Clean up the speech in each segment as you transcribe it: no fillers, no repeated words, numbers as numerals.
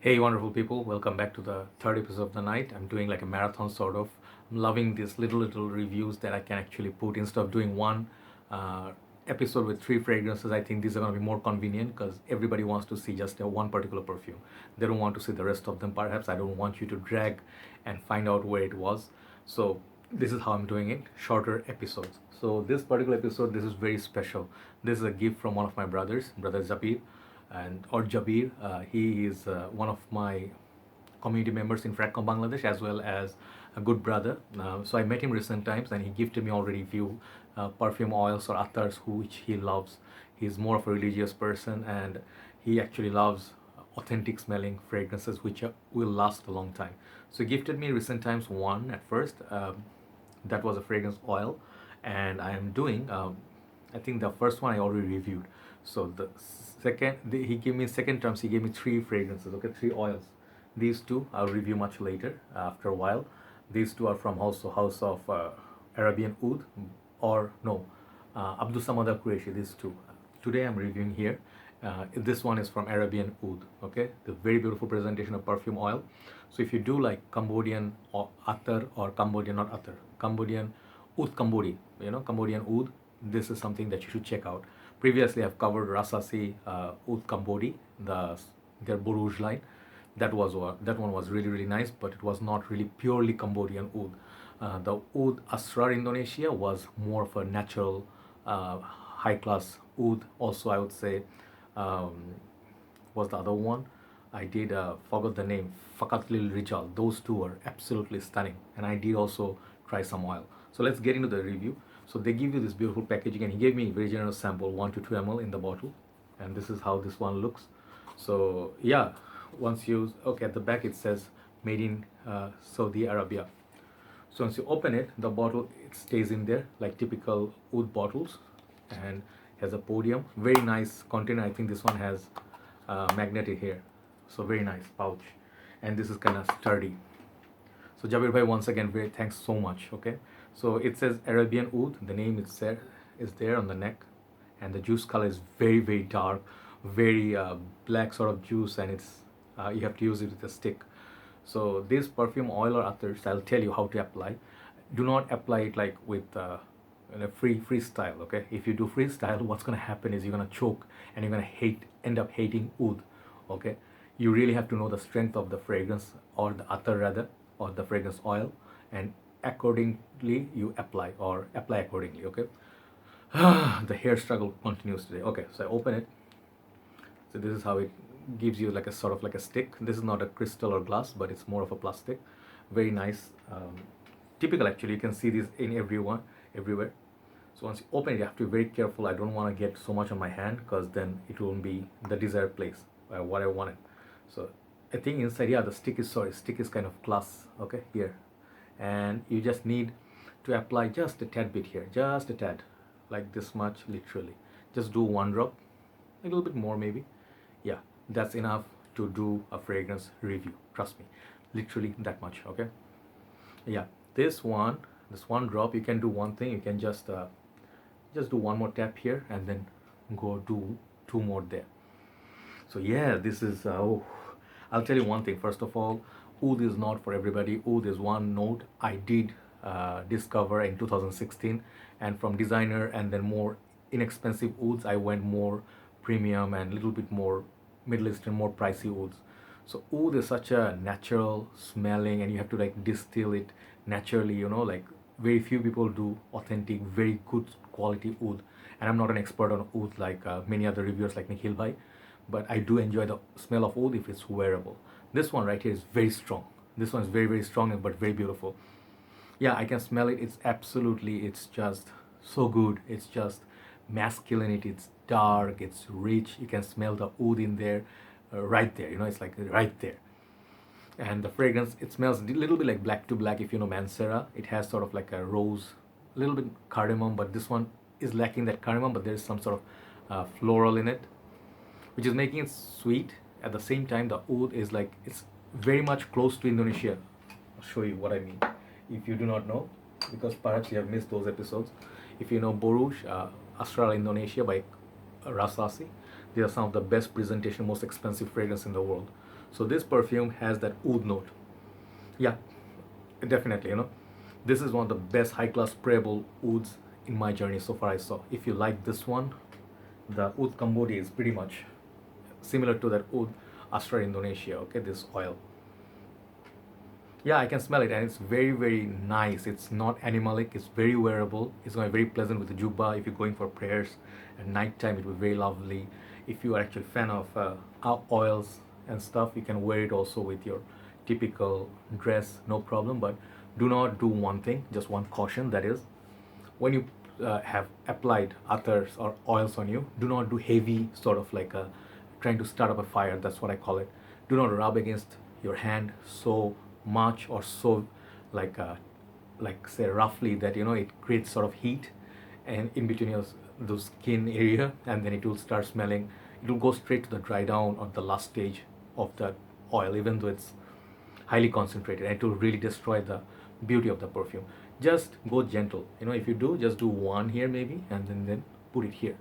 Hey, wonderful people, welcome back to the third episode of the night. I'm doing like a marathon sort of. I'm loving these little reviews that I can actually put instead of doing one uh, episode with three fragrances. I think these are going to be more convenient because everybody wants to see just one particular perfume. They don't want to see the rest of them. Perhaps I don't want you to drag and find out where it was. So this is how I'm doing it, shorter episodes. So this particular episode, this is very special. This is a gift from one of my brothers, brother Jabir and or Jabir. He is one of my community members in Fratcom Bangladesh as well as a good brother. So I met him recent times and he gifted me already few perfume oils or attars which he loves. He's more of a religious person and he actually loves authentic smelling fragrances which will last a long time. So he gifted me recent times one at first. That was a fragrance oil and I am doing I think the first one I already reviewed. So he gave me second terms. He gave me three fragrances. Okay, three oils. These two I'll review much later after a while. These two are from House of Arabian Oud, or no, Abdul Samad Al Qureshi. These two. Today I'm reviewing here. This one is from Arabian Oud. Okay, the very beautiful presentation of perfume oil. So if you do like Cambodian or attar or Cambodian, not attar, Cambodian Oud Cambodian, Cambodian Oud, this is something that you should check out. Previously, I've covered Rasasi Oud Cambodian, their Borouge line. That one was really nice, but it was not really purely Cambodian oud. The oud Asrar Indonesia was more of a natural, high class oud. Also, I would say, um, was the other one. I did forgot the name. Fakat Lil Rijal. Those two are absolutely stunning, and I did also try some oil. So let's get into the review. So they give you this beautiful packaging, and he gave me a very generous sample, 1 to 2 ml in the bottle, and this is how this one looks. So yeah, once you okay, at the back it says made in Saudi Arabia. So once you open it, the bottle it stays in there like typical oud bottles, and has a podium. Very nice container. I think this one has magnetic here, so very nice pouch, and this is kind of sturdy. So Jabir bhai, once again, very thanks so much. Okay, so it says Arabian Oud. The name is there on the neck, and the juice color is very dark, very black sort of juice, and it's you have to use it with a stick. So this perfume oil or others, I'll tell you how to apply. Do not apply it like with in a freestyle. Okay, if you do freestyle, what's gonna happen is you're gonna choke and you're gonna end up hating oud. Okay, you really have to know the strength of the fragrance or the attar rather, or the fragrance oil, and accordingly you apply accordingly. Okay. The hair struggle continues today. Okay, so I open it. So this is how it gives you like a sort of like a stick. This is not a crystal or glass, but it's more of a plastic. Very nice. Typical actually. You can see this in everywhere. So once you open it, you have to be very careful. I don't want to get so much on my hand because then it won't be the desired place what I wanted. So I think inside, yeah, the stick is kind of glass. Okay, here, and you just need to apply just a tad bit here, just a tad, like this much, literally. Just do one drop, a little bit more maybe. Yeah, that's enough to do a fragrance review. Trust me, literally that much. Okay. Yeah, this one drop. You can do one thing. You can just do one more tap here and then go do two more there. So yeah, this is I'll tell you one thing. First of all, oud is not for everybody. Oud is one note I did discover in 2016, and from designer and then more inexpensive ouds, I went more premium and little bit more Middle Eastern, more pricey ouds. So oud is such a natural smelling, and you have to like distill it naturally. Like very few people do authentic, very good quality oud. And I'm not an expert on oud like many other reviewers like Nikhil Bhai, but I do enjoy the smell of oud if it's wearable. This one right here is very strong. This one is very strong but very beautiful. Yeah, I can smell it. It's just so good. It's just masculinity. It's dark, it's rich. You can smell the oud in there, right there. It's like right there. And the fragrance, it smells a little bit like black to black. If you know Mancera, it has sort of like a rose, a little bit cardamom, but this one is lacking that cardamom, but there's some sort of floral in it, which is making it sweet. At the same time, the oud is like, it's very much close to Indonesia. I'll show you what I mean if you do not know, because perhaps you have missed those episodes. If you know Borouge, Astral Indonesia by Rasasi, they are some of the best presentation, most expensive fragrance in the world. So this perfume has that oud note. Yeah, definitely, this is one of the best high-class sprayable ouds in my journey so far I saw. If you like this one, the Oud Cambodian is pretty much similar to that Oud Astra Indonesia, okay, this oil. Yeah, I can smell it, and it's very, very nice. It's not animalic, it's very wearable. It's going to be very pleasant with the jubba. If you're going for prayers at night time, it will be very lovely. If you are actually a fan of oils and stuff, you can wear it also with your typical dress, no problem. But do not do one thing, just one caution, that is, when you have applied attars or oils on you, do not do heavy, sort of like trying to start up a fire, that's what I call it. Do not rub against your hand so much or so like say roughly that it creates sort of heat and in between your the skin area, and then it will start smelling. It will go straight to the dry down or the last stage of the oil, even though it's highly concentrated, and it will really destroy the beauty of the perfume. Just go gentle, if you do, just do one here maybe, and then put it here.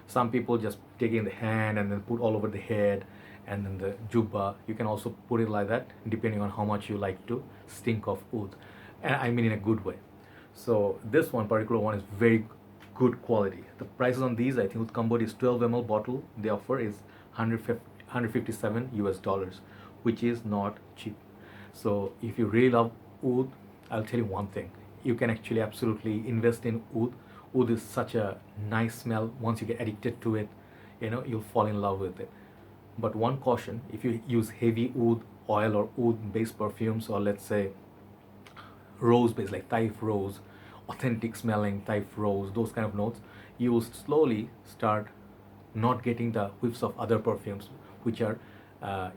Some people just take it in the hand and then put all over the head and then the jubba. You can also put it like that depending on how much you like to stink of oud, and I mean in a good way. So this one particular one is very good quality. The prices on these, I think with Cambodia is 12 ml bottle they offer is 157 US dollars, which is not cheap. So if you really love oud, I'll tell you one thing, you can actually absolutely invest in oud. Oud is such a nice smell. Once you get addicted to it, you'll fall in love with it. But one caution, if you use heavy oud oil or oud based perfumes, or let's say rose based like Taif rose, authentic smelling Taif rose, those kind of notes, you will slowly start not getting the whiffs of other perfumes which are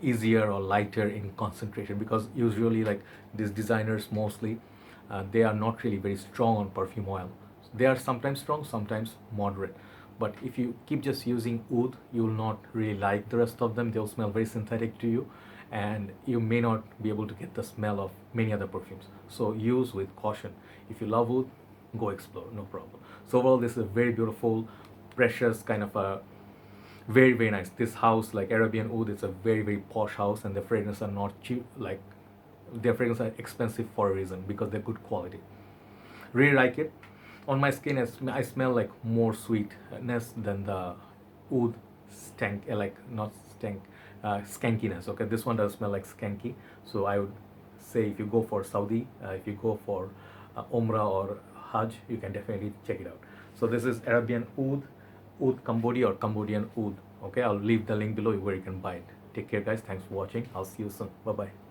easier or lighter in concentration, because usually like these designers mostly they are not really very strong on perfume oil. They are sometimes strong, sometimes moderate. But if you keep just using oud, you will not really like the rest of them. They'll smell very synthetic to you, and you may not be able to get the smell of many other perfumes. So use with caution. If you love oud, go explore, no problem. So overall, this is a very beautiful, precious kind of a very, very nice. This house, like Arabian Oud, it's a very, very posh house, and the fragrances are not cheap. Like their fragrances are expensive for a reason, because they're good quality. Really like it. On my skin, I smell like more sweetness than the oud stank, like not stank, skankiness. Okay, this one does smell like skanky. So I would say if you go for Saudi, if you go for Umrah or Hajj, you can definitely check it out. So this is Arabian Oud, Oud Cambodia or Cambodian Oud. Okay, I'll leave the link below where you can buy it. Take care, guys. Thanks for watching. I'll see you soon. Bye bye.